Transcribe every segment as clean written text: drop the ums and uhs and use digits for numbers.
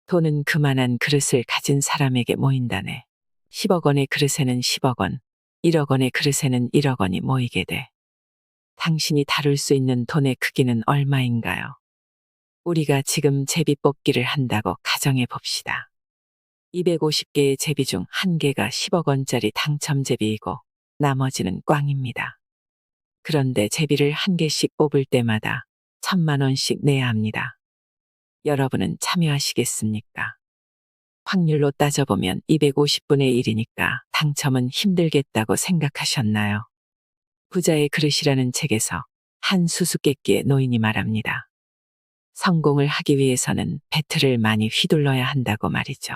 돈은 그만한 그릇을 가진 사람에게 모인다네. 10억 원의 그릇에는 10억 원, 1억 원의 그릇에는 1억 원이 모이게 돼. 당신이 다룰 수 있는 돈의 크기는 얼마인가요? 우리가 지금 제비 뽑기를 한다고 가정해 봅시다. 250개의 제비 중 1개가 10억 원짜리 당첨 제비이고 나머지는 꽝입니다. 그런데 제비를 1개씩 뽑을 때마다 1,000만 원씩 내야 합니다. 여러분은 참여하시겠습니까? 확률로 따져보면 250분의 1이니까 당첨은 힘들겠다고 생각하셨나요? 부자의 그릇이라는 책에서 한 수수께끼의 노인이 말합니다. 성공을 하기 위해서는 배틀을 많이 휘둘러야 한다고 말이죠.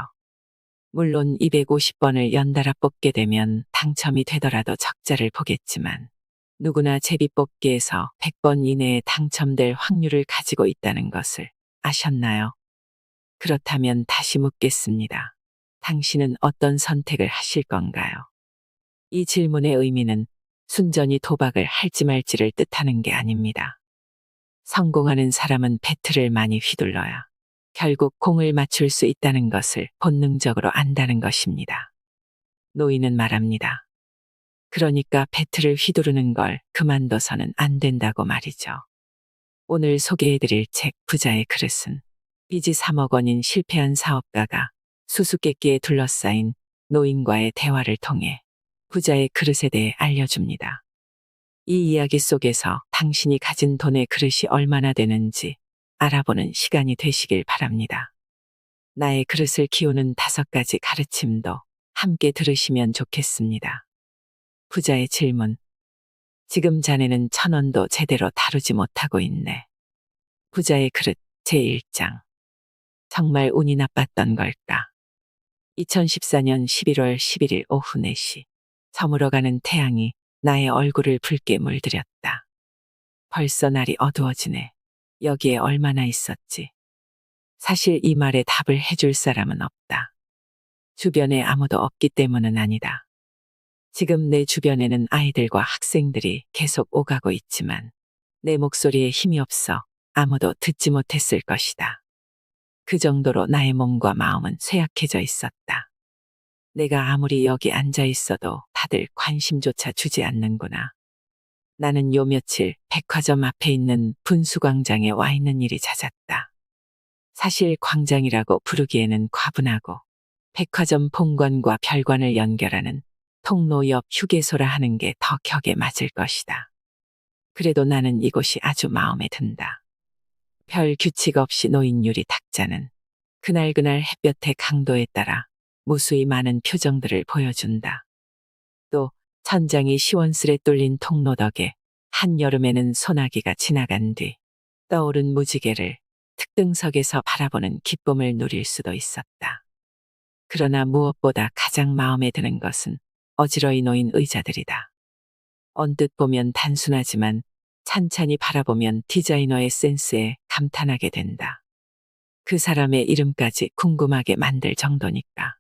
물론 250번을 연달아 뽑게 되면 당첨이 되더라도 적자를 보겠지만 누구나 제비뽑기에서 100번 이내에 당첨될 확률을 가지고 있다는 것을 아셨나요? 그렇다면 다시 묻겠습니다. 당신은 어떤 선택을 하실 건가요? 이 질문의 의미는 순전히 도박을 할지 말지를 뜻하는 게 아닙니다. 성공하는 사람은 배틀을 많이 휘둘러야 결국 공을 맞출 수 있다는 것을 본능적으로 안다는 것입니다. 노인은 말합니다. 그러니까 배틀을 휘두르는 걸 그만둬서는 안 된다고 말이죠. 오늘 소개해드릴 책 부자의 그릇은 빚이 3억 원인 실패한 사업가가 수수께끼에 둘러싸인 노인과의 대화를 통해 부자의 그릇에 대해 알려줍니다. 이 이야기 속에서 당신이 가진 돈의 그릇이 얼마나 되는지 알아보는 시간이 되시길 바랍니다. 나의 그릇을 키우는 5가지 가르침도 함께 들으시면 좋겠습니다. 부자의 질문. 지금 자네는 1,000원도 제대로 다루지 못하고 있네. 부자의 그릇 제1장. 정말 운이 나빴던 걸까? 2014년 11월 11일 오후 4시. 저물어가는 태양이 나의 얼굴을 붉게 물들였다. 벌써 날이 어두워지네. 여기에 얼마나 있었지? 사실 이 말에 답을 해줄 사람은 없다. 주변에 아무도 없기 때문은 아니다. 지금 내 주변에는 아이들과 학생들이 계속 오가고 있지만 내 목소리에 힘이 없어 아무도 듣지 못했을 것이다. 그 정도로 나의 몸과 마음은 쇠약해져 있었다. 내가 아무리 여기 앉아 있어도 다들 관심조차 주지 않는구나. 나는 요 며칠 백화점 앞에 있는 분수광장에 와 있는 일이 잦았다. 사실 광장이라고 부르기에는 과분하고 백화점 본관과 별관을 연결하는 통로 옆 휴게소라 하는 게 더 격에 맞을 것이다. 그래도 나는 이곳이 아주 마음에 든다. 별 규칙 없이 놓인 유리 탁자는 그날그날 햇볕의 강도에 따라 무수히 많은 표정들을 보여준다. 또 천장이 시원스레 뚫린 통로 덕에 한여름에는 소나기가 지나간 뒤 떠오른 무지개를 특등석에서 바라보는 기쁨을 누릴 수도 있었다. 그러나 무엇보다 가장 마음에 드는 것은 어지러이 놓인 의자들이다. 언뜻 보면 단순하지만 찬찬히 바라보면 디자이너의 센스에 감탄하게 된다. 그 사람의 이름까지 궁금하게 만들 정도니까.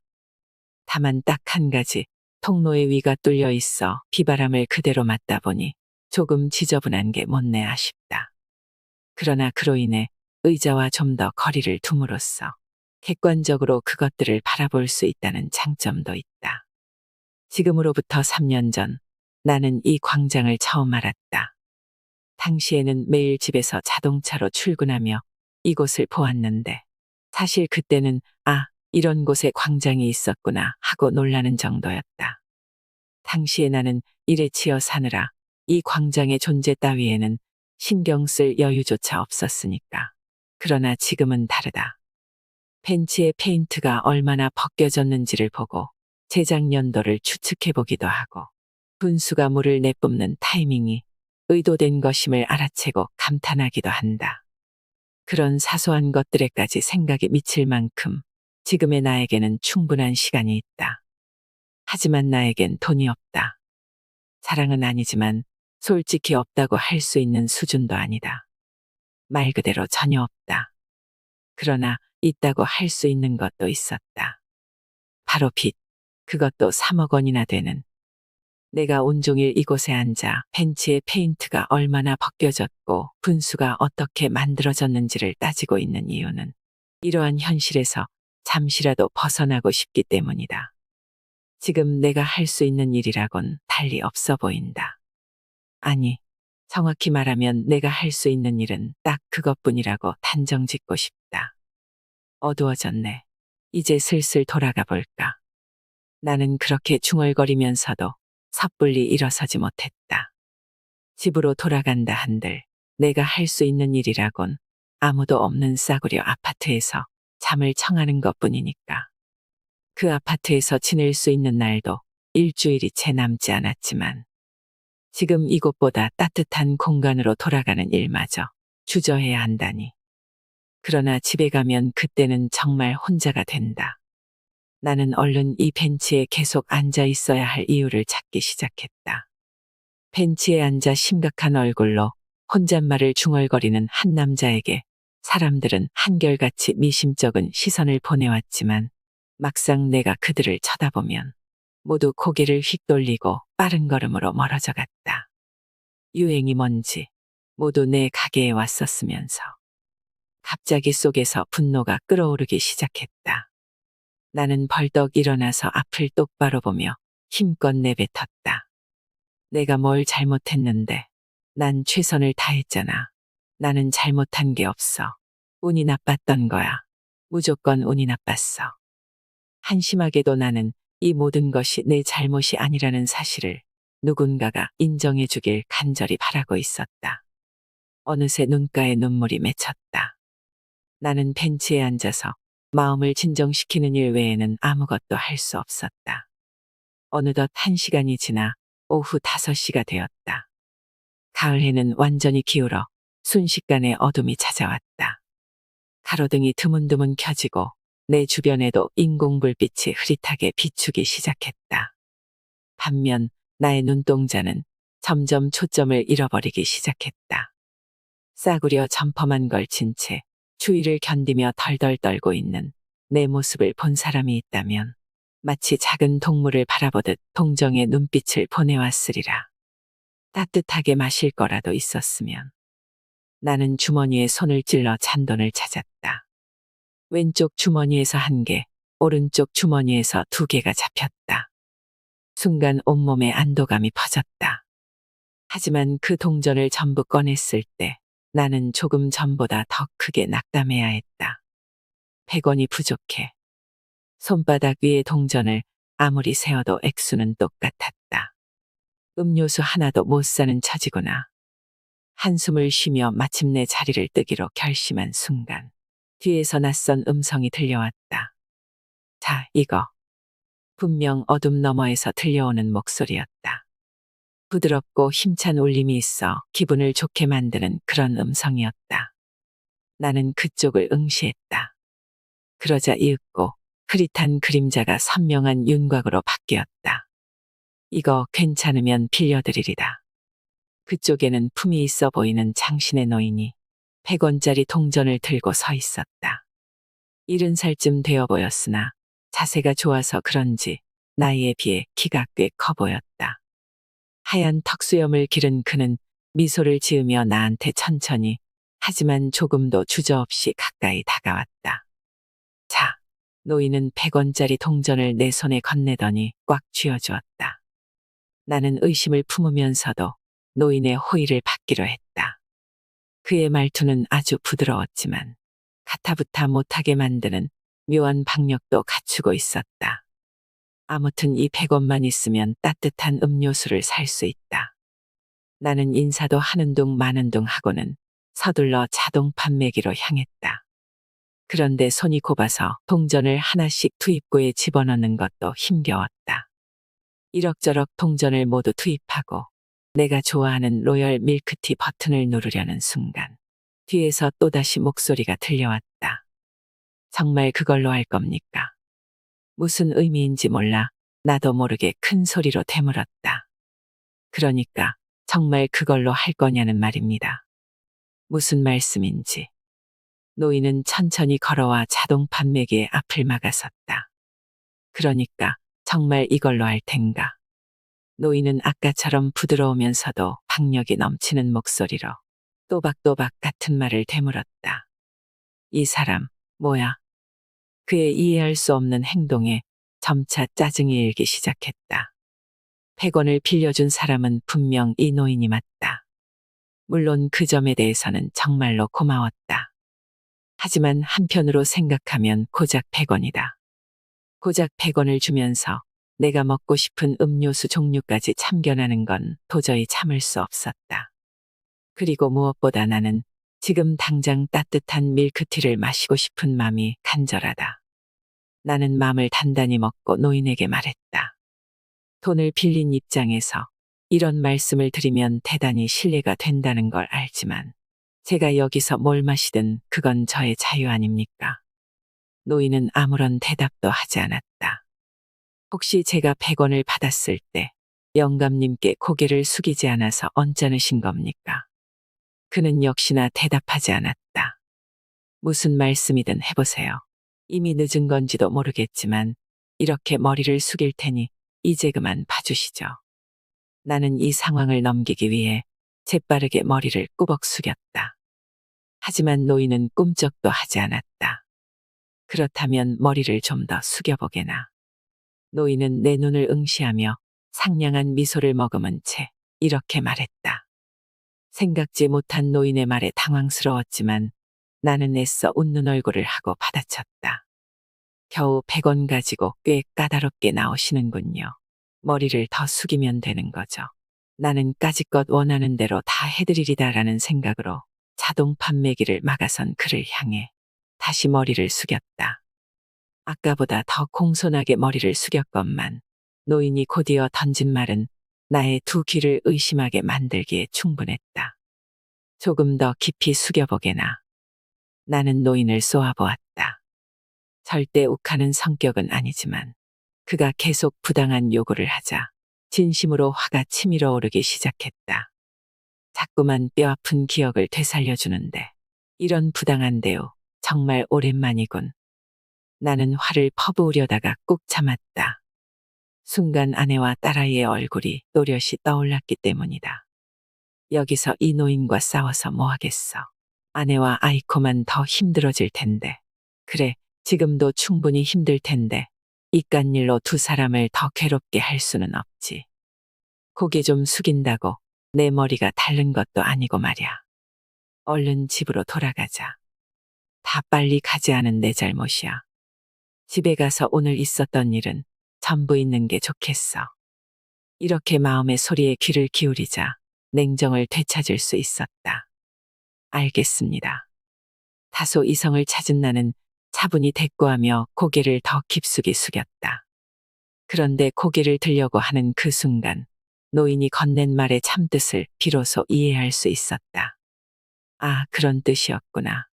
다만 딱 한 가지, 통로의 위가 뚫려 있어 비바람을 그대로 맞다 보니 조금 지저분한 게 못내 아쉽다. 그러나 그로 인해 의자와 좀 더 거리를 둠으로써 객관적으로 그것들을 바라볼 수 있다는 장점도 있다. 지금으로부터 3년 전 나는 이 광장을 처음 알았다. 당시에는 매일 집에서 자동차로 출근하며 이곳을 보았는데 사실 그때는 이런 곳에 광장이 있었구나 하고 놀라는 정도였다. 당시에 나는 일에 치여 사느라 이 광장의 존재 따위에는 신경 쓸 여유조차 없었으니까. 그러나 지금은 다르다. 벤치의 페인트가 얼마나 벗겨졌는지를 보고 제작 연도를 추측해보기도 하고 분수가 물을 내뿜는 타이밍이 의도된 것임을 알아채고 감탄하기도 한다. 그런 사소한 것들에까지 생각이 미칠 만큼 지금의 나에게는 충분한 시간이 있다. 하지만 나에겐 돈이 없다. 사랑은 아니지만 솔직히 없다고 할 수 있는 수준도 아니다. 말 그대로 전혀 없다. 그러나 있다고 할 수 있는 것도 있었다. 바로 빚. 그것도 3억 원이나 되는. 내가 온종일 이곳에 앉아 벤치의 페인트가 얼마나 벗겨졌고 분수가 어떻게 만들어졌는지를 따지고 있는 이유는 이러한 현실에서 잠시라도 벗어나고 싶기 때문이다. 지금 내가 할 수 있는 일이라곤 달리 없어 보인다. 아니, 정확히 말하면 내가 할 수 있는 일은 딱 그것뿐이라고 단정 짓고 싶다. 어두워졌네. 이제 슬슬 돌아가 볼까. 나는 그렇게 중얼거리면서도 섣불리 일어서지 못했다. 집으로 돌아간다 한들 내가 할 수 있는 일이라곤 아무도 없는 싸구려 아파트에서 잠을 청하는 것뿐이니까. 그 아파트에서 지낼 수 있는 날도 일주일이 채 남지 않았지만 지금 이곳보다 따뜻한 공간으로 돌아가는 일마저 주저해야 한다니. 그러나 집에 가면 그때는 정말 혼자가 된다. 나는 얼른 이 벤치에 계속 앉아 있어야 할 이유를 찾기 시작했다. 벤치에 앉아 심각한 얼굴로 혼잣말을 중얼거리는 한 남자에게 사람들은 한결같이 미심쩍은 시선을 보내왔지만 막상 내가 그들을 쳐다보면 모두 고개를 휙 돌리고 빠른 걸음으로 멀어져 갔다. 유행이 뭔지 모두 내 가게에 왔었으면서 갑자기 속에서 분노가 끓어오르기 시작했다. 나는 벌떡 일어나서 앞을 똑바로 보며 힘껏 내뱉었다. 내가 뭘 잘못했는데. 난 최선을 다했잖아. 나는 잘못한 게 없어. 운이 나빴던 거야. 무조건 운이 나빴어. 한심하게도 나는 이 모든 것이 내 잘못이 아니라는 사실을 누군가가 인정해 주길 간절히 바라고 있었다. 어느새 눈가에 눈물이 맺혔다. 나는 벤치에 앉아서 마음을 진정시키는 일 외에는 아무것도 할 수 없었다. 어느덧 1시간이 지나 오후 5시가 되었다. 가을 해는 완전히 기울어 순식간에 어둠이 찾아왔다. 가로등이 드문드문 켜지고 내 주변에도 인공불빛이 흐릿하게 비추기 시작했다. 반면 나의 눈동자는 점점 초점을 잃어버리기 시작했다. 싸구려 점퍼만 걸친 채 추위를 견디며 덜덜 떨고 있는 내 모습을 본 사람이 있다면 마치 작은 동물을 바라보듯 동정의 눈빛을 보내왔으리라. 따뜻하게 마실 거라도 있었으면. 나는 주머니에 손을 찔러 잔돈을 찾았다. 왼쪽 주머니에서 1개, 오른쪽 주머니에서 2개가 잡혔다. 순간 온몸에 안도감이 퍼졌다. 하지만 그 동전을 전부 꺼냈을 때 나는 조금 전보다 더 크게 낙담해야 했다. 100원이 부족해. 손바닥 위의 동전을 아무리 세어도 액수는 똑같았다. 음료수 하나도 못 사는 처지구나. 한숨을 쉬며 마침내 자리를 뜨기로 결심한 순간 뒤에서 낯선 음성이 들려왔다. 자, 이거. 분명 어둠 너머에서 들려오는 목소리였다. 부드럽고 힘찬 울림이 있어 기분을 좋게 만드는 그런 음성이었다. 나는 그쪽을 응시했다. 그러자 이윽고 흐릿한 그림자가 선명한 윤곽으로 바뀌었다. 이거 괜찮으면 빌려드리리다. 그쪽에는 품이 있어 보이는 장신의 노인이 100원짜리 동전을 들고 서 있었다. 70살쯤 되어 보였으나 자세가 좋아서 그런지 나이에 비해 키가 꽤 커 보였다. 하얀 턱수염을 기른 그는 미소를 지으며 나한테 천천히 하지만 조금도 주저없이 가까이 다가왔다. 자, 노인은 100원짜리 동전을 내 손에 건네더니 꽉 쥐어주었다. 나는 의심을 품으면서도 노인의 호의를 받기로 했다. 그의 말투는 아주 부드러웠지만 가타부타 못하게 만드는 묘한 박력도 갖추고 있었다. 아무튼 이 100원만 있으면 따뜻한 음료수를 살 수 있다. 나는 인사도 하는 둥 마는 둥 하고는 서둘러 자동 판매기로 향했다. 그런데 손이 곱아서 동전을 하나씩 투입구에 집어넣는 것도 힘겨웠다. 이럭저럭 동전을 모두 투입하고 내가 좋아하는 로열 밀크티 버튼을 누르려는 순간 뒤에서 또다시 목소리가 들려왔다. 정말 그걸로 할 겁니까? 무슨 의미인지 몰라 나도 모르게 큰 소리로 되물었다. 그러니까 정말 그걸로 할 거냐는 말입니다. 무슨 말씀인지. 노인은 천천히 걸어와 자동 판매기의 앞을 막아섰다. 그러니까 정말 이걸로 할 텐가. 노인은 아까처럼 부드러우면서도 박력이 넘치는 목소리로 또박또박 같은 말을 되물었다. 이 사람, 뭐야? 그의 이해할 수 없는 행동에 점차 짜증이 일기 시작했다. 100원을 빌려준 사람은 분명 이 노인이 맞다. 물론 그 점에 대해서는 정말로 고마웠다. 하지만 한편으로 생각하면 고작 100원이다. 고작 100원을 주면서 내가 먹고 싶은 음료수 종류까지 참견하는 건 도저히 참을 수 없었다. 그리고 무엇보다 나는 지금 당장 따뜻한 밀크티를 마시고 싶은 마음이 간절하다. 나는 마음을 단단히 먹고 노인에게 말했다. 돈을 빌린 입장에서 이런 말씀을 드리면 대단히 실례가 된다는 걸 알지만 제가 여기서 뭘 마시든 그건 저의 자유 아닙니까? 노인은 아무런 대답도 하지 않았다. 혹시 제가 100원을 받았을 때 영감님께 고개를 숙이지 않아서 언짢으신 겁니까? 그는 역시나 대답하지 않았다. 무슨 말씀이든 해보세요. 이미 늦은 건지도 모르겠지만 이렇게 머리를 숙일 테니 이제 그만 봐주시죠. 나는 이 상황을 넘기기 위해 재빠르게 머리를 꾸벅 숙였다. 하지만 노인은 꿈쩍도 하지 않았다. 그렇다면 머리를 좀 더 숙여보게나. 노인은 내 눈을 응시하며 상냥한 미소를 머금은 채 이렇게 말했다. 생각지 못한 노인의 말에 당황스러웠지만 나는 애써 웃는 얼굴을 하고 받아쳤다. 겨우 100원 가지고 꽤 까다롭게 나오시는군요. 머리를 더 숙이면 되는 거죠. 나는 까짓것 원하는 대로 다 해드리리다라는 생각으로 자동 판매기를 막아선 그를 향해 다시 머리를 숙였다. 아까보다 더 공손하게 머리를 숙였건만 노인이 곧이어 던진 말은 나의 두 귀를 의심하게 만들기에 충분했다. 조금 더 깊이 숙여보게나. 나는 노인을 쏘아보았다. 절대 욱하는 성격은 아니지만 그가 계속 부당한 요구를 하자 진심으로 화가 치밀어 오르기 시작했다. 자꾸만 뼈아픈 기억을 되살려주는데 이런 부당한 대우 정말 오랜만이군. 나는 화를 퍼부으려다가 꾹 참았다. 순간 아내와 딸아이의 얼굴이 또렷이 떠올랐기 때문이다. 여기서 이 노인과 싸워서 뭐하겠어. 아내와 아이코만 더 힘들어질 텐데. 그래, 지금도 충분히 힘들 텐데 이깟 일로 두 사람을 더 괴롭게 할 수는 없지. 고개 좀 숙인다고 내 머리가 다른 것도 아니고 말야. 얼른 집으로 돌아가자. 다 빨리 가지 않은 내 잘못이야. 집에 가서 오늘 있었던 일은 전부 있는 게 좋겠어. 이렇게 마음의 소리에 귀를 기울이자 냉정을 되찾을 수 있었다. 알겠습니다. 다소 이성을 찾은 나는 차분히 대꾸하며 고개를 더 깊숙이 숙였다. 그런데 고개를 들려고 하는 그 순간 노인이 건넨 말의 참뜻을 비로소 이해할 수 있었다. 아, 그런 뜻이었구나.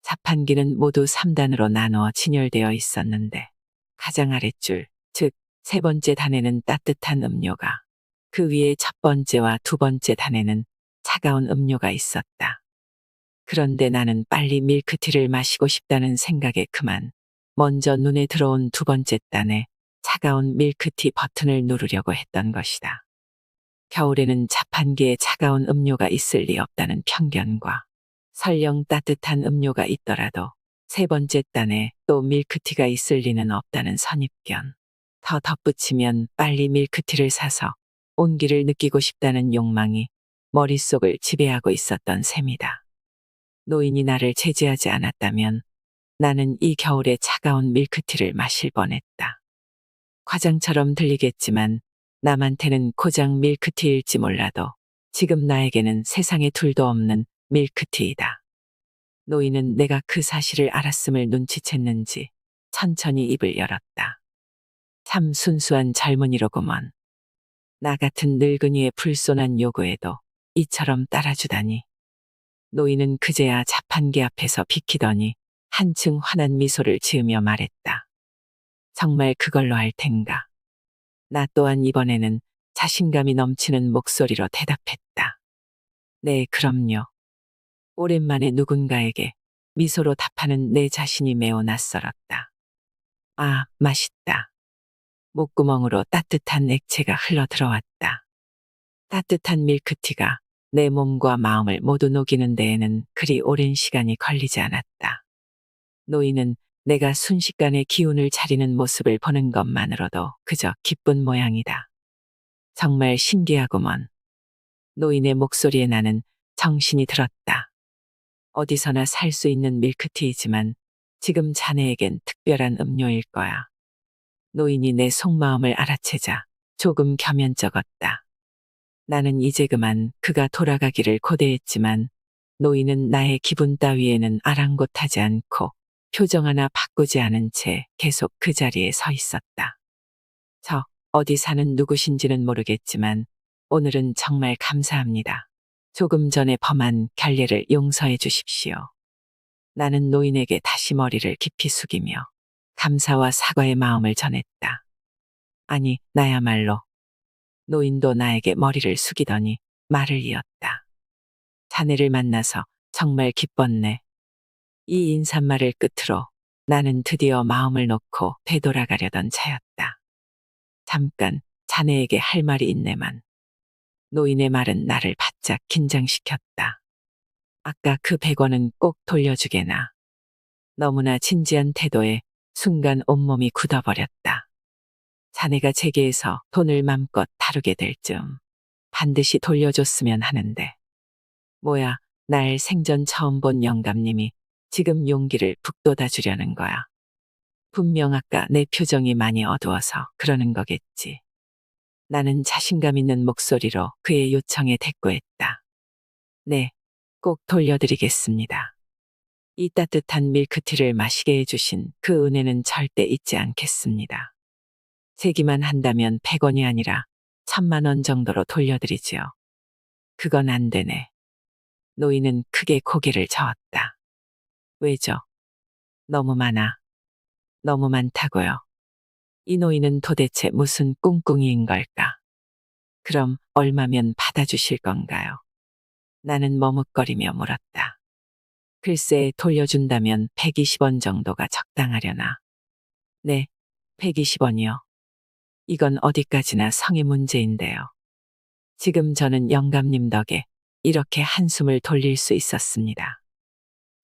자판기는 모두 3단으로 나누어 진열되어 있었는데 가장 아랫줄, 즉 세 번째 단에는 따뜻한 음료가, 그 위에 첫 번째와 두 번째 단에는 차가운 음료가 있었다. 그런데 나는 빨리 밀크티를 마시고 싶다는 생각에 그만 먼저 눈에 들어온 두 번째 단에 차가운 밀크티 버튼을 누르려고 했던 것이다. 겨울에는 자판기에 차가운 음료가 있을 리 없다는 편견과 설령 따뜻한 음료가 있더라도 세 번째 단에 또 밀크티가 있을 리는 없다는 선입견. 더 덧붙이면 빨리 밀크티를 사서 온기를 느끼고 싶다는 욕망이 머릿속을 지배하고 있었던 셈이다. 노인이 나를 제지하지 않았다면 나는 이 겨울에 차가운 밀크티를 마실 뻔했다. 과장처럼 들리겠지만 남한테는 고작 밀크티일지 몰라도 지금 나에게는 세상에 둘도 없는 밀크티이다. 노인은 내가 그 사실을 알았음을 눈치챘는지 천천히 입을 열었다. 참 순수한 젊은이로구먼. 나 같은 늙은이의 불손한 요구에도 이처럼 따라주다니. 노인은 그제야 자판기 앞에서 비키더니 한층 환한 미소를 지으며 말했다. 정말 그걸로 할 텐가. 나 또한 이번에는 자신감이 넘치는 목소리로 대답했다. 네, 그럼요. 오랜만에 누군가에게 미소로 답하는 내 자신이 매우 낯설었다. 아, 맛있다. 목구멍으로 따뜻한 액체가 흘러 들어왔다. 따뜻한 밀크티가 내 몸과 마음을 모두 녹이는 데에는 그리 오랜 시간이 걸리지 않았다. 노인은 내가 순식간에 기운을 차리는 모습을 보는 것만으로도 그저 기쁜 모양이다. 정말 신기하구먼. 노인의 목소리에 나는 정신이 들었다. 어디서나 살 수 있는 밀크티이지만 지금 자네에겐 특별한 음료일 거야. 노인이 내 속마음을 알아채자 조금 겸연쩍었다. 나는 이제 그만 그가 돌아가기를 고대했지만 노인은 나의 기분 따위에는 아랑곳하지 않고 표정 하나 바꾸지 않은 채 계속 그 자리에 서 있었다. 저 어디 사는 누구신지는 모르겠지만 오늘은 정말 감사합니다. 조금 전에 범한 결례를 용서해 주십시오. 나는 노인에게 다시 머리를 깊이 숙이며 감사와 사과의 마음을 전했다. 아니, 나야말로. 노인도 나에게 머리를 숙이더니 말을 이었다. 자네를 만나서 정말 기뻤네. 이 인사말을 끝으로 나는 드디어 마음을 놓고 되돌아가려던 차였다. 잠깐 자네에게 할 말이 있네만. 노인의 말은 나를 바짝 긴장시켰다. 아까 그 100원은 꼭 돌려주게나. 너무나 진지한 태도에 순간 온몸이 굳어버렸다. 자네가 제게에서 돈을 맘껏 다루게 될 즈음 반드시 돌려줬으면 하는데. 뭐야, 날 생전 처음 본 영감님이 지금 용기를 북돋아 주려는 거야. 분명 아까 내 표정이 많이 어두워서 그러는 거겠지. 나는 자신감 있는 목소리로 그의 요청에 대꾸했다. 네, 꼭 돌려드리겠습니다. 이 따뜻한 밀크티를 마시게 해주신 그 은혜는 절대 잊지 않겠습니다. 제기만 한다면 100원이 아니라 1000만 원 정도로 돌려드리지요. 그건 안 되네. 노인은 크게 고개를 저었다. 왜죠? 너무 많아. 너무 많다고요. 이 노인은 도대체 무슨 꿍꿍이인 걸까? 그럼 얼마면 받아주실 건가요? 나는 머뭇거리며 물었다. 글쎄 돌려준다면 120원 정도가 적당하려나. 네, 120원이요. 이건 어디까지나 성의 문제인데요. 지금 저는 영감님 덕에 이렇게 한숨을 돌릴 수 있었습니다.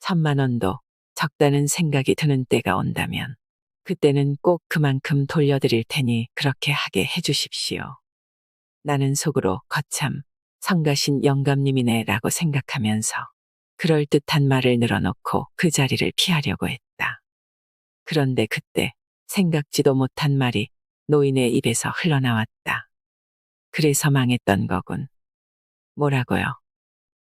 1000만 원도 적다는 생각이 드는 때가 온다면 그때는 꼭 그만큼 돌려드릴 테니 그렇게 하게 해주십시오. 나는 속으로 거참 성가신 영감님이네 라고 생각하면서 그럴듯한 말을 늘어놓고 그 자리를 피하려고 했다. 그런데 그때 생각지도 못한 말이 노인의 입에서 흘러나왔다. 그래서 망했던 거군. 뭐라고요?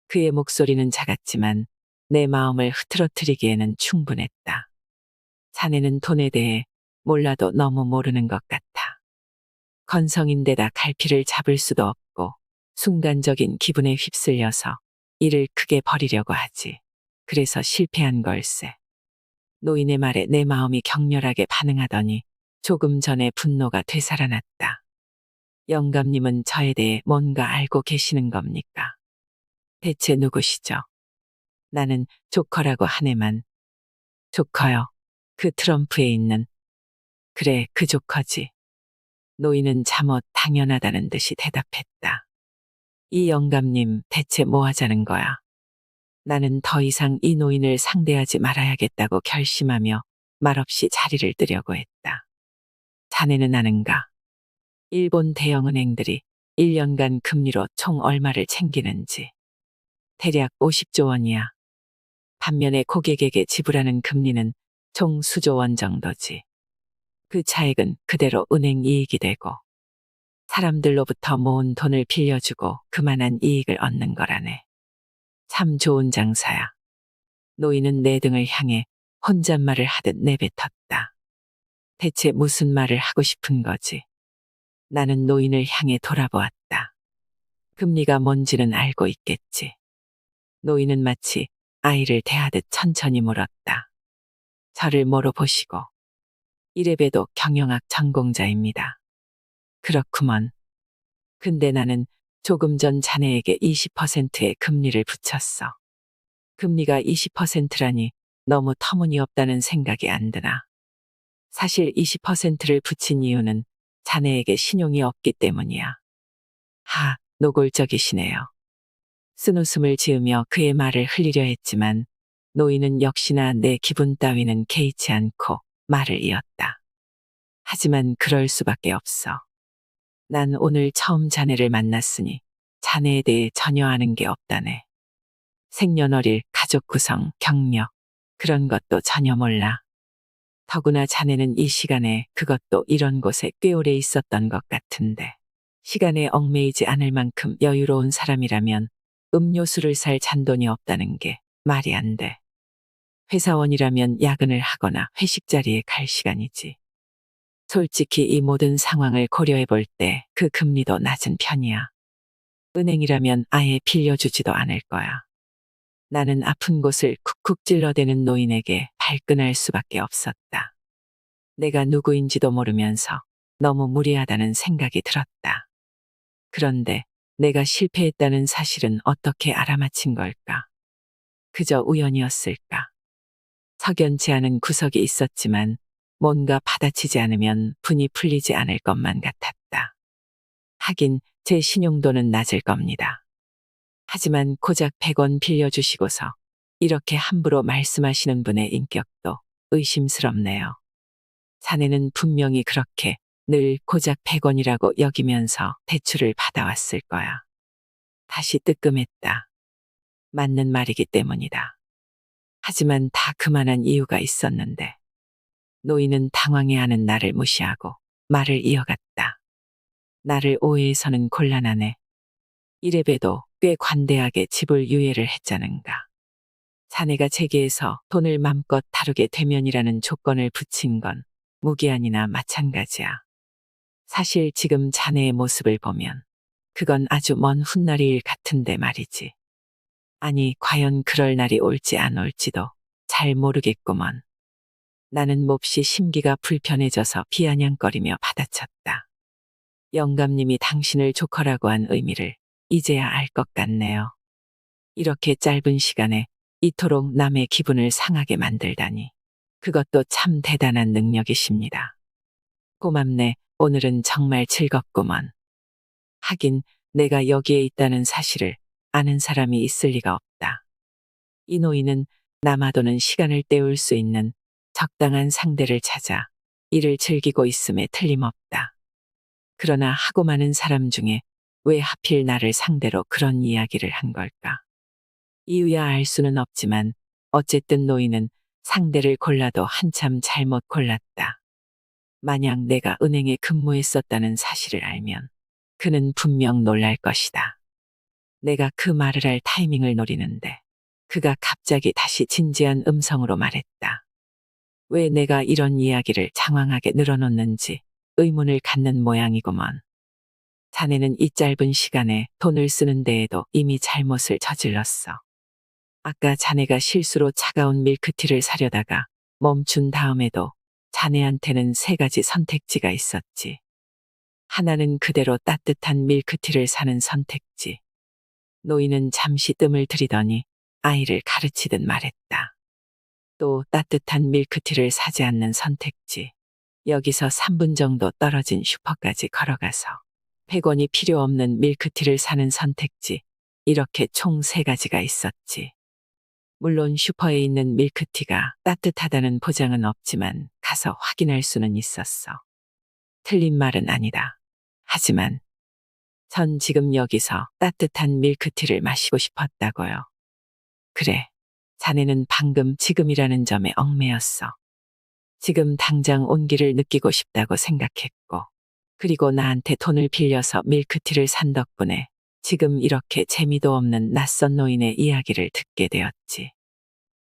그의 목소리는 작았지만 내 마음을 흐트러뜨리기에는 충분했다. 자네는 돈에 대해 몰라도 너무 모르는 것 같아. 건성인데다 갈피를 잡을 수도 없고 순간적인 기분에 휩쓸려서 일을 크게 벌이려고 하지. 그래서 실패한 걸세. 노인의 말에 내 마음이 격렬하게 반응하더니 조금 전에 분노가 되살아났다. 영감님은 저에 대해 뭔가 알고 계시는 겁니까? 대체 누구시죠? 나는 조커라고 하네만. 조커요. 그 트럼프에 있는. 그래, 그 조커지. 노인은 잠옷 당연하다는 듯이 대답했다. 이 영감님 대체 뭐 하자는 거야? 나는 더 이상 이 노인을 상대하지 말아야겠다고 결심하며 말없이 자리를 뜨려고 했다. 자네는 아는가? 일본 대형은행들이 1년간 금리로 총 얼마를 챙기는지. 대략 50조 원이야. 반면에 고객에게 지불하는 금리는 총 수조 원 정도지. 그 차액은 그대로 은행 이익이 되고 사람들로부터 모은 돈을 빌려주고 그만한 이익을 얻는 거라네. 참 좋은 장사야. 노인은 내 등을 향해 혼잣말을 하듯 내뱉었다. 대체 무슨 말을 하고 싶은 거지? 나는 노인을 향해 돌아보았다. 금리가 뭔지는 알고 있겠지. 노인은 마치 아이를 대하듯 천천히 물었다. 저를 뭐로 보시고? 이래봬도 경영학 전공자입니다. 그렇구먼. 근데 나는 조금 전 자네에게 20%의 금리를 붙였어. 금리가 20%라니 너무 터무니없다는 생각이 안 드나. 사실 20%를 붙인 이유는 자네에게 신용이 없기 때문이야. 하, 노골적이시네요. 쓴웃음을 지으며 그의 말을 흘리려 했지만 노인은 역시나 내 기분 따위는 개의치 않고 말을 이었다. 하지만 그럴 수밖에 없어. 난 오늘 처음 자네를 만났으니 자네에 대해 전혀 아는 게 없다네. 생년월일, 가족 구성, 경력, 그런 것도 전혀 몰라. 더구나 자네는 이 시간에 그것도 이런 곳에 꽤 오래 있었던 것 같은데. 시간에 얽매이지 않을 만큼 여유로운 사람이라면 음료수를 살 잔돈이 없다는 게 말이 안 돼. 회사원이라면 야근을 하거나 회식 자리에 갈 시간이지. 솔직히 이 모든 상황을 고려해 볼 때 그 금리도 낮은 편이야. 은행이라면 아예 빌려주지도 않을 거야. 나는 아픈 곳을 쿡쿡 찔러대는 노인에게 발끈할 수밖에 없었다. 내가 누구인지도 모르면서 너무 무리하다는 생각이 들었다. 그런데 내가 실패했다는 사실은 어떻게 알아맞힌 걸까? 그저 우연이었을까? 석연치 않은 구석이 있었지만 뭔가 받아치지 않으면 분이 풀리지 않을 것만 같았다. 하긴 제 신용도는 낮을 겁니다. 하지만 고작 100원 빌려주시고서 이렇게 함부로 말씀하시는 분의 인격도 의심스럽네요. 자네는 분명히 그렇게 늘 고작 100원이라고 여기면서 대출을 받아왔을 거야. 다시 뜨끔했다. 맞는 말이기 때문이다. 하지만 다 그만한 이유가 있었는데. 노인은 당황해하는 나를 무시하고 말을 이어갔다. 나를 오해해서는 곤란하네. 이래봬도 꽤 관대하게 집을 유예를 했자는가. 자네가 재계에서 돈을 맘껏 다루게 되면이라는 조건을 붙인 건 무기한이나 마찬가지야. 사실 지금 자네의 모습을 보면 그건 아주 먼 훗날일 같은데 말이지. 아니, 과연 그럴 날이 올지 안 올지도 잘 모르겠구먼. 나는 몹시 심기가 불편해져서 비아냥거리며 받아쳤다. 영감님이 당신을 조커라고 한 의미를 이제야 알 것 같네요. 이렇게 짧은 시간에 이토록 남의 기분을 상하게 만들다니. 그것도 참 대단한 능력이십니다. 고맙네. 오늘은 정말 즐겁구먼. 하긴 내가 여기에 있다는 사실을 아는 사람이 있을 리가 없다. 이 노인은 남아도는 시간을 때울 수 있는 적당한 상대를 찾아 일을 즐기고 있음에 틀림없다. 그러나 하고 많은 사람 중에 왜 하필 나를 상대로 그런 이야기를 한 걸까? 이유야 알 수는 없지만 어쨌든 노인은 상대를 골라도 한참 잘못 골랐다. 만약 내가 은행에 근무했었다는 사실을 알면 그는 분명 놀랄 것이다. 내가 그 말을 할 타이밍을 노리는데 그가 갑자기 다시 진지한 음성으로 말했다. 왜 내가 이런 이야기를 장황하게 늘어놓는지 의문을 갖는 모양이구먼. 자네는 이 짧은 시간에 돈을 쓰는 데에도 이미 잘못을 저질렀어. 아까 자네가 실수로 차가운 밀크티를 사려다가 멈춘 다음에도 자네한테는 3가지 선택지가 있었지. 하나는 그대로 따뜻한 밀크티를 사는 선택지. 노인은 잠시 뜸을 들이더니 아이를 가르치듯 말했다. 또 따뜻한 밀크티를 사지 않는 선택지. 여기서 3분 정도 떨어진 슈퍼까지 걸어가서 100원이 필요 없는 밀크티를 사는 선택지. 이렇게 총 3가지가 있었지. 물론 슈퍼에 있는 밀크티가 따뜻하다는 보장은 없지만 가서 확인할 수는 있었어. 틀린 말은 아니다. 하지만 전 지금 여기서 따뜻한 밀크티를 마시고 싶었다고요. 그래, 자네는 방금 지금이라는 점에 얽매였어. 지금 당장 온기를 느끼고 싶다고 생각했고, 그리고 나한테 돈을 빌려서 밀크티를 산 덕분에 지금 이렇게 재미도 없는 낯선 노인의 이야기를 듣게 되었지.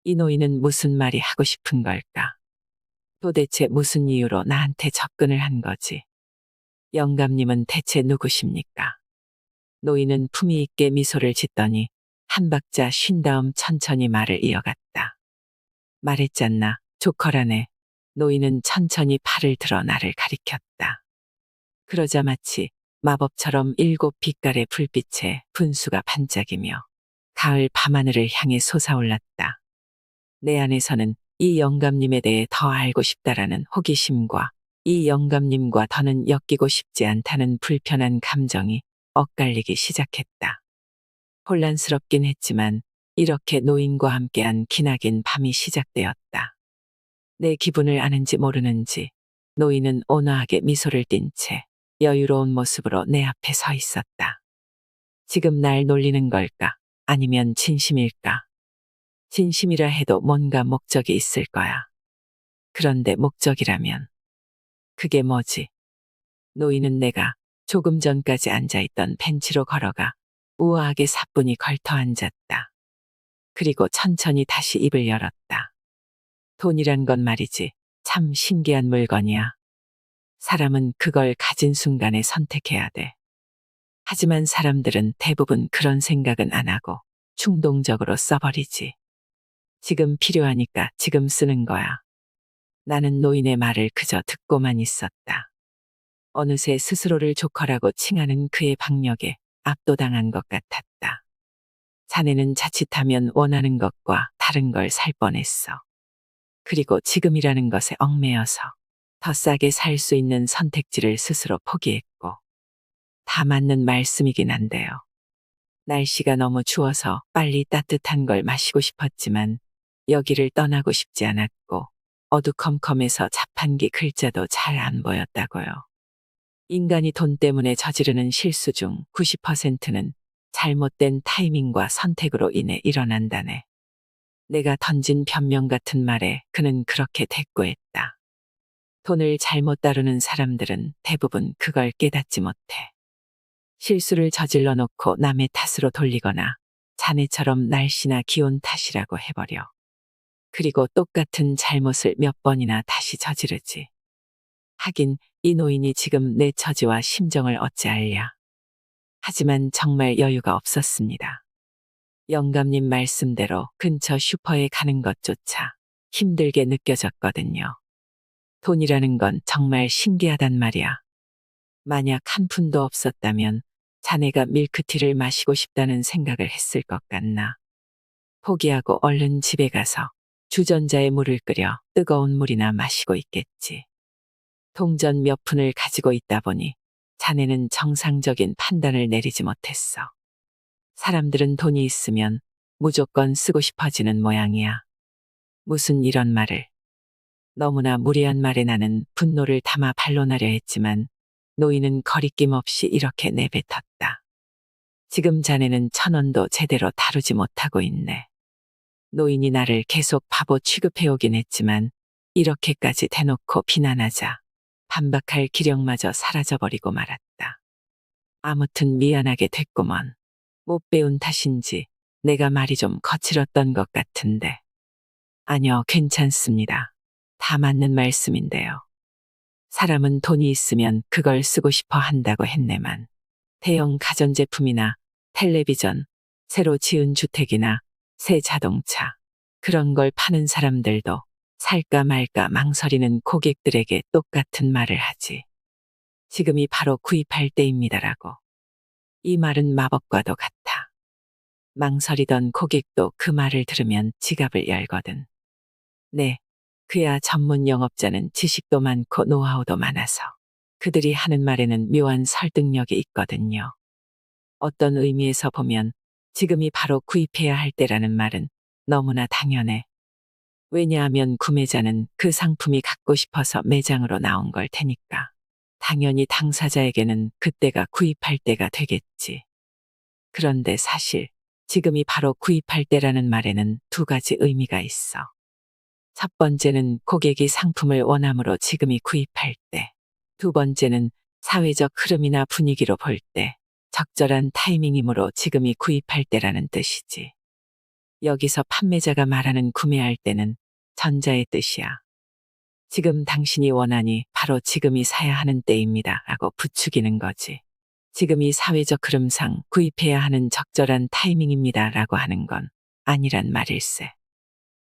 이 노인은 무슨 말이 하고 싶은 걸까? 도대체 무슨 이유로 나한테 접근을 한 거지? 영감님은 대체 누구십니까? 노인은 품위 있게 미소를 짓더니 한 박자 쉰 다음 천천히 말을 이어갔다. 말했잖나, 조커라네. 노인은 천천히 팔을 들어 나를 가리켰다. 그러자 마치 마법처럼 7 빛깔의 불빛에 분수가 반짝이며 가을 밤하늘을 향해 솟아올랐다. 내 안에서는 이 영감님에 대해 더 알고 싶다라는 호기심과 이 영감님과 더는 엮이고 싶지 않다는 불편한 감정이 엇갈리기 시작했다. 혼란스럽긴 했지만 이렇게 노인과 함께한 기나긴 밤이 시작되었다. 내 기분을 아는지 모르는지 노인은 온화하게 미소를 띤 채 여유로운 모습으로 내 앞에 서 있었다. 지금 날 놀리는 걸까? 아니면 진심일까? 진심이라 해도 뭔가 목적이 있을 거야. 그런데 목적이라면 그게 뭐지? 노인은 내가 조금 전까지 앉아있던 벤치로 걸어가 우아하게 사뿐히 걸터 앉았다. 그리고 천천히 다시 입을 열었다. 돈이란 건 말이지 참 신기한 물건이야. 사람은 그걸 가진 순간에 선택해야 돼. 하지만 사람들은 대부분 그런 생각은 안 하고 충동적으로 써버리지. 지금 필요하니까 지금 쓰는 거야. 나는 노인의 말을 그저 듣고만 있었다. 어느새 스스로를 조커라고 칭하는 그의 박력에 압도당한 것 같았다. 자네는 자칫하면 원하는 것과 다른 걸 살 뻔했어. 그리고 지금이라는 것에 얽매여서 더 싸게 살 수 있는 선택지를 스스로 포기했고. 다 맞는 말씀이긴 한데요. 날씨가 너무 추워서 빨리 따뜻한 걸 마시고 싶었지만 여기를 떠나고 싶지 않았고 어두컴컴해서 자판기 글자도 잘 안 보였다고요. 인간이 돈 때문에 저지르는 실수 중 90%는 잘못된 타이밍과 선택으로 인해 일어난다네. 내가 던진 변명 같은 말에 그는 그렇게 대꾸했다. 돈을 잘못 다루는 사람들은 대부분 그걸 깨닫지 못해. 실수를 저질러 놓고 남의 탓으로 돌리거나 자네처럼 날씨나 기온 탓이라고 해버려. 그리고 똑같은 잘못을 몇 번이나 다시 저지르지. 하긴 이 노인이 지금 내 처지와 심정을 어찌 알랴. 하지만 정말 여유가 없었습니다. 영감님 말씀대로 근처 슈퍼에 가는 것조차 힘들게 느껴졌거든요. 돈이라는 건 정말 신기하단 말이야. 만약 한 푼도 없었다면 자네가 밀크티를 마시고 싶다는 생각을 했을 것 같나. 포기하고 얼른 집에 가서 주전자에 물을 끓여 뜨거운 물이나 마시고 있겠지. 동전 몇 푼을 가지고 있다 보니 자네는 정상적인 판단을 내리지 못했어. 사람들은 돈이 있으면 무조건 쓰고 싶어지는 모양이야. 무슨 이런 말을. 너무나 무리한 말에 나는 분노를 담아 반론하려 했지만 노인은 거리낌 없이 이렇게 내뱉었다. 지금 자네는 1,000원도 제대로 다루지 못하고 있네. 노인이 나를 계속 바보 취급해오긴 했지만 이렇게까지 대놓고 비난하자 반박할 기력마저 사라져버리고 말았다. 아무튼 미안하게 됐구먼. 못 배운 탓인지 내가 말이 좀 거칠었던 것 같은데. 아니요, 괜찮습니다. 다 맞는 말씀인데요. 사람은 돈이 있으면 그걸 쓰고 싶어 한다고 했네만. 대형 가전제품이나 텔레비전, 새로 지은 주택이나 새 자동차, 그런 걸 파는 사람들도 살까 말까 망설이는 고객들에게 똑같은 말을 하지. 지금이 바로 구입할 때입니다라고. 이 말은 마법과도 같아. 망설이던 고객도 그 말을 들으면 지갑을 열거든. 네, 그야 전문 영업자는 지식도 많고 노하우도 많아서 그들이 하는 말에는 묘한 설득력이 있거든요. 어떤 의미에서 보면 지금이 바로 구입해야 할 때라는 말은 너무나 당연해. 왜냐하면 구매자는 그 상품이 갖고 싶어서 매장으로 나온 걸 테니까. 당연히 당사자에게는 그때가 구입할 때가 되겠지. 그런데 사실 지금이 바로 구입할 때라는 말에는 두 가지 의미가 있어. 첫 번째는 고객이 상품을 원함으로 지금이 구입할 때. 두 번째는 사회적 흐름이나 분위기로 볼 때 적절한 타이밍이므로 지금이 구입할 때라는 뜻이지. 여기서 판매자가 말하는 구매할 때는 전자의 뜻이야. 지금 당신이 원하니 바로 지금이 사야 하는 때입니다 라고 부추기는 거지. 지금이 사회적 흐름상 구입해야 하는 적절한 타이밍입니다 라고 하는 건 아니란 말일세.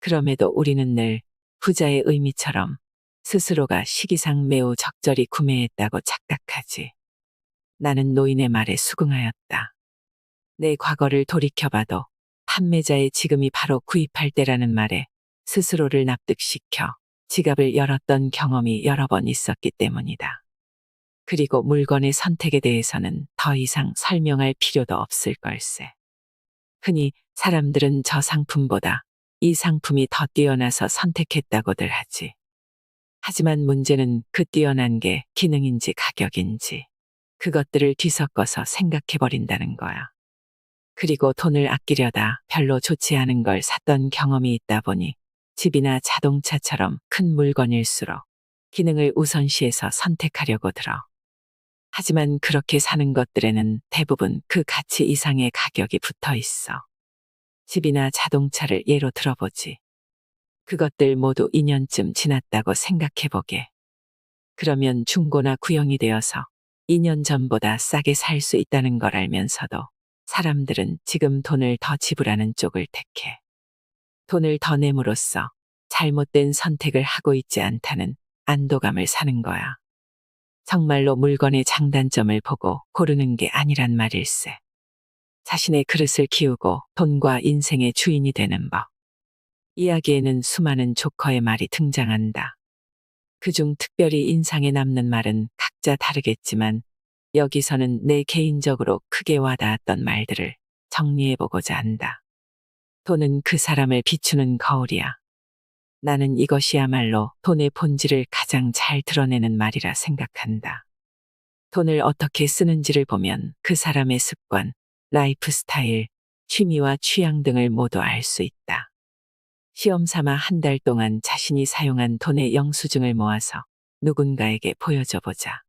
그럼에도 우리는 늘 부자의 의미처럼 스스로가 시기상 매우 적절히 구매했다고 착각하지. 나는 노인의 말에 수긍하였다. 내 과거를 돌이켜봐도 판매자의 지금이 바로 구입할 때라는 말에 스스로를 납득시켜 지갑을 열었던 경험이 여러 번 있었기 때문이다. 그리고 물건의 선택에 대해서는 더 이상 설명할 필요도 없을 걸세. 흔히 사람들은 저 상품보다 이 상품이 더 뛰어나서 선택했다고들 하지. 하지만 문제는 그 뛰어난 게 기능인지 가격인지 그것들을 뒤섞어서 생각해버린다는 거야. 그리고 돈을 아끼려다 별로 좋지 않은 걸 샀던 경험이 있다 보니 집이나 자동차처럼 큰 물건일수록 기능을 우선시해서 선택하려고 들어. 하지만 그렇게 사는 것들에는 대부분 그 가치 이상의 가격이 붙어 있어. 집이나 자동차를 예로 들어보지. 그것들 모두 2년쯤 지났다고 생각해보게. 그러면 중고나 구형이 되어서 2년 전보다 싸게 살 수 있다는 걸 알면서도 사람들은 지금 돈을 더 지불하는 쪽을 택해. 돈을 더 내므로써 잘못된 선택을 하고 있지 않다는 안도감을 사는 거야. 정말로 물건의 장단점을 보고 고르는 게 아니란 말일세. 자신의 그릇을 키우고 돈과 인생의 주인이 되는 법. 이야기에는 수많은 조커의 말이 등장한다. 그중 특별히 인상에 남는 말은 각자 다르겠지만 여기서는 내 개인적으로 크게 와닿았던 말들을 정리해보고자 한다. 돈은 그 사람을 비추는 거울이야. 나는 이것이야말로 돈의 본질을 가장 잘 드러내는 말이라 생각한다. 돈을 어떻게 쓰는지를 보면 그 사람의 습관, 라이프 스타일, 취미와 취향 등을 모두 알 수 있다. 시험 삼아 한 달 동안 자신이 사용한 돈의 영수증을 모아서 누군가에게 보여줘 보자.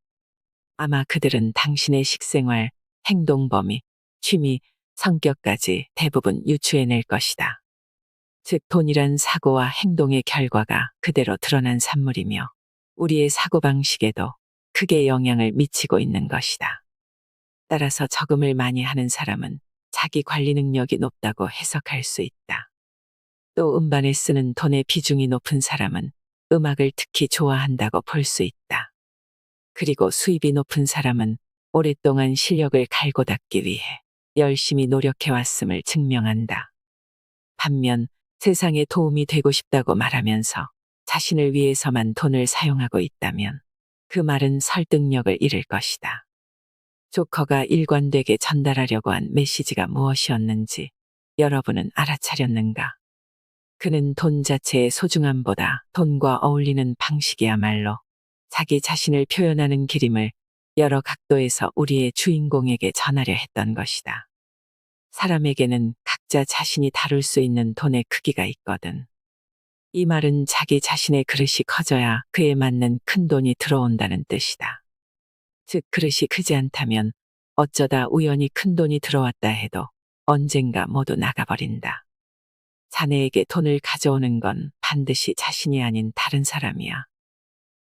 아마 그들은 당신의 식생활, 행동 범위, 취미, 성격까지 대부분 유추해낼 것이다. 즉 돈이란 사고와 행동의 결과가 그대로 드러난 산물이며 우리의 사고방식에도 크게 영향을 미치고 있는 것이다. 따라서 저금을 많이 하는 사람은 자기 관리 능력이 높다고 해석할 수 있다. 또 음반에 쓰는 돈의 비중이 높은 사람은 음악을 특히 좋아한다고 볼 수 있다. 그리고 수입이 높은 사람은 오랫동안 실력을 갈고 닦기 위해 열심히 노력해왔음을 증명한다. 반면 세상에 도움이 되고 싶다고 말하면서 자신을 위해서만 돈을 사용하고 있다면 그 말은 설득력을 잃을 것이다. 조커가 일관되게 전달하려고 한 메시지가 무엇이었는지 여러분은 알아차렸는가? 그는 돈 자체의 소중함보다 돈과 어울리는 방식이야말로 자기 자신을 표현하는 기림을 여러 각도에서 우리의 주인공에게 전하려 했던 것이다. 사람에게는 각자 자신이 다룰 수 있는 돈의 크기가 있거든. 이 말은 자기 자신의 그릇이 커져야 그에 맞는 큰 돈이 들어온다는 뜻이다. 즉 그릇이 크지 않다면 어쩌다 우연히 큰 돈이 들어왔다 해도 언젠가 모두 나가버린다. 자네에게 돈을 가져오는 건 반드시 자신이 아닌 다른 사람이야.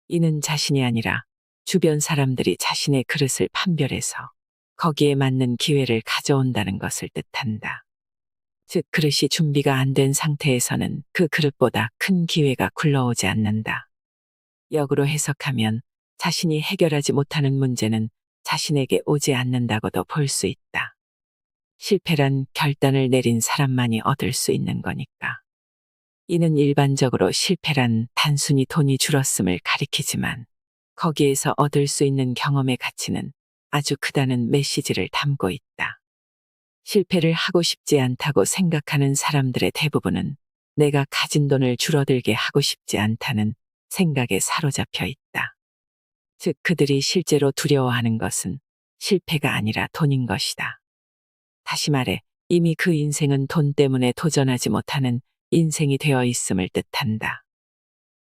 이는 자신이 아니라 주변 사람들이 자신의 그릇을 판별해서 거기에 맞는 기회를 가져온다는 것을 뜻한다. 즉 그릇이 준비가 안 된 상태에서는 그 그릇보다 큰 기회가 굴러오지 않는다. 역으로 해석하면 자신이 해결하지 못하는 문제는 자신에게 오지 않는다고도 볼 수 있다. 실패란 결단을 내린 사람만이 얻을 수 있는 거니까. 이는 일반적으로 실패란 단순히 돈이 줄었음을 가리키지만 거기에서 얻을 수 있는 경험의 가치는 아주 크다는 메시지를 담고 있다. 실패를 하고 싶지 않다고 생각하는 사람들의 대부분은 내가 가진 돈을 줄어들게 하고 싶지 않다는 생각에 사로잡혀 있다. 즉 그들이 실제로 두려워하는 것은 실패가 아니라 돈인 것이다. 다시 말해 이미 그 인생은 돈 때문에 도전하지 못하는 인생이 되어 있음을 뜻한다.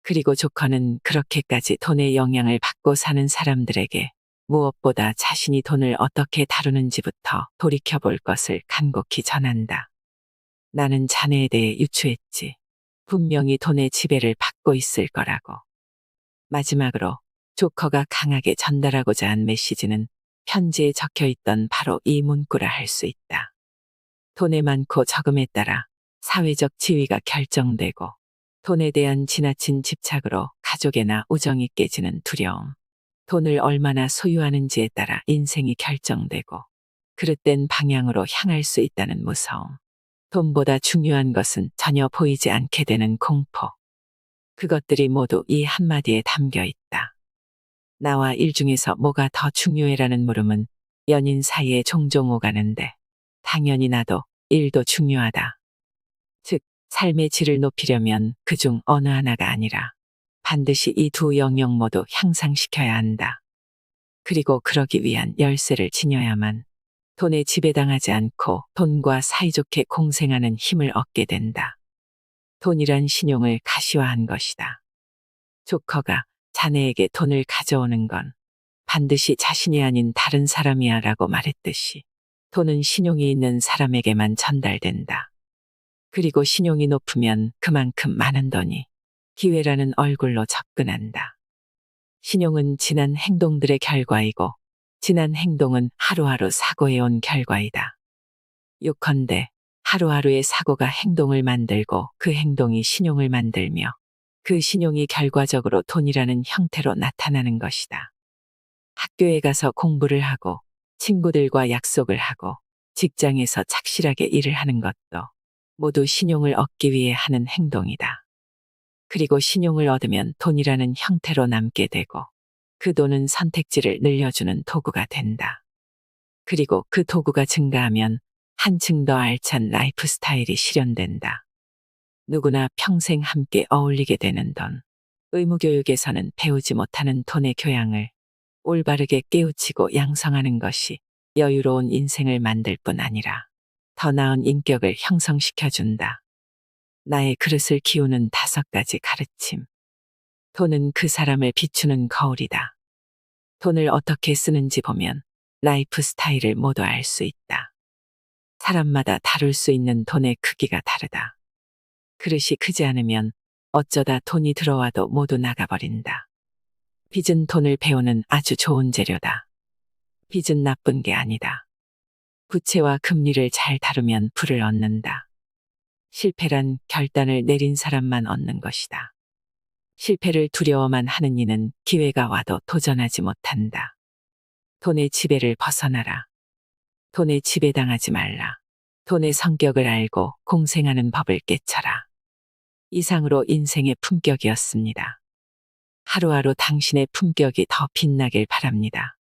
그리고 조커는 그렇게까지 돈의 영향을 받고 사는 사람들에게 무엇보다 자신이 돈을 어떻게 다루는지부터 돌이켜볼 것을 간곡히 전한다. 나는 자네에 대해 유추했지. 분명히 돈의 지배를 받고 있을 거라고. 마지막으로 조커가 강하게 전달하고자 한 메시지는 편지에 적혀 있던 바로 이 문구라 할 수 있다. 돈의 많고 적음에 따라 사회적 지위가 결정되고 돈에 대한 지나친 집착으로 가족애나 우정이 깨지는 두려움. 돈을 얼마나 소유하는지에 따라 인생이 결정되고 그릇된 방향으로 향할 수 있다는 무서움. 돈보다 중요한 것은 전혀 보이지 않게 되는 공포. 그것들이 모두 이 한마디에 담겨 있다. 나와 일 중에서 뭐가 더 중요해라는 물음은 연인 사이에 종종 오가는데 당연히 나도 일도 중요하다. 즉, 삶의 질을 높이려면 그중 어느 하나가 아니라 반드시 이 두 영역 모두 향상시켜야 한다. 그리고 그러기 위한 열쇠를 지녀야만 돈에 지배당하지 않고 돈과 사이좋게 공생하는 힘을 얻게 된다. 돈이란 신용을 가시화한 것이다. 조커가 자네에게 돈을 가져오는 건 반드시 자신이 아닌 다른 사람이야 라고 말했듯이 돈은 신용이 있는 사람에게만 전달된다. 그리고 신용이 높으면 그만큼 많은 돈이 기회라는 얼굴로 접근한다. 신용은 지난 행동들의 결과이고 지난 행동은 하루하루 사고해온 결과이다. 요컨대 하루하루의 사고가 행동을 만들고 그 행동이 신용을 만들며 그 신용이 결과적으로 돈이라는 형태로 나타나는 것이다. 학교에 가서 공부를 하고 친구들과 약속을 하고 직장에서 착실하게 일을 하는 것도 모두 신용을 얻기 위해 하는 행동이다. 그리고 신용을 얻으면 돈이라는 형태로 남게 되고 그 돈은 선택지를 늘려주는 도구가 된다. 그리고 그 도구가 증가하면 한층 더 알찬 라이프 스타일이 실현된다. 누구나 평생 함께 어울리게 되는 돈. 의무교육에서는 배우지 못하는 돈의 교양을 올바르게 깨우치고 양성하는 것이 여유로운 인생을 만들 뿐 아니라 더 나은 인격을 형성시켜준다. 나의 그릇을 키우는 5가지 가르침. 돈은 그 사람을 비추는 거울이다. 돈을 어떻게 쓰는지 보면 라이프 스타일을 모두 알 수 있다. 사람마다 다룰 수 있는 돈의 크기가 다르다. 그릇이 크지 않으면 어쩌다 돈이 들어와도 모두 나가버린다. 빚은 돈을 배우는 아주 좋은 재료다. 빚은 나쁜 게 아니다. 부채와 금리를 잘 다루면 부를 얻는다. 실패란 결단을 내린 사람만 얻는 것이다. 실패를 두려워만 하는 이는 기회가 와도 도전하지 못한다. 돈의 지배를 벗어나라. 돈에 지배당하지 말라. 돈의 성격을 알고 공생하는 법을 깨쳐라. 이상으로 인생의 품격이었습니다. 하루하루 당신의 품격이 더 빛나길 바랍니다.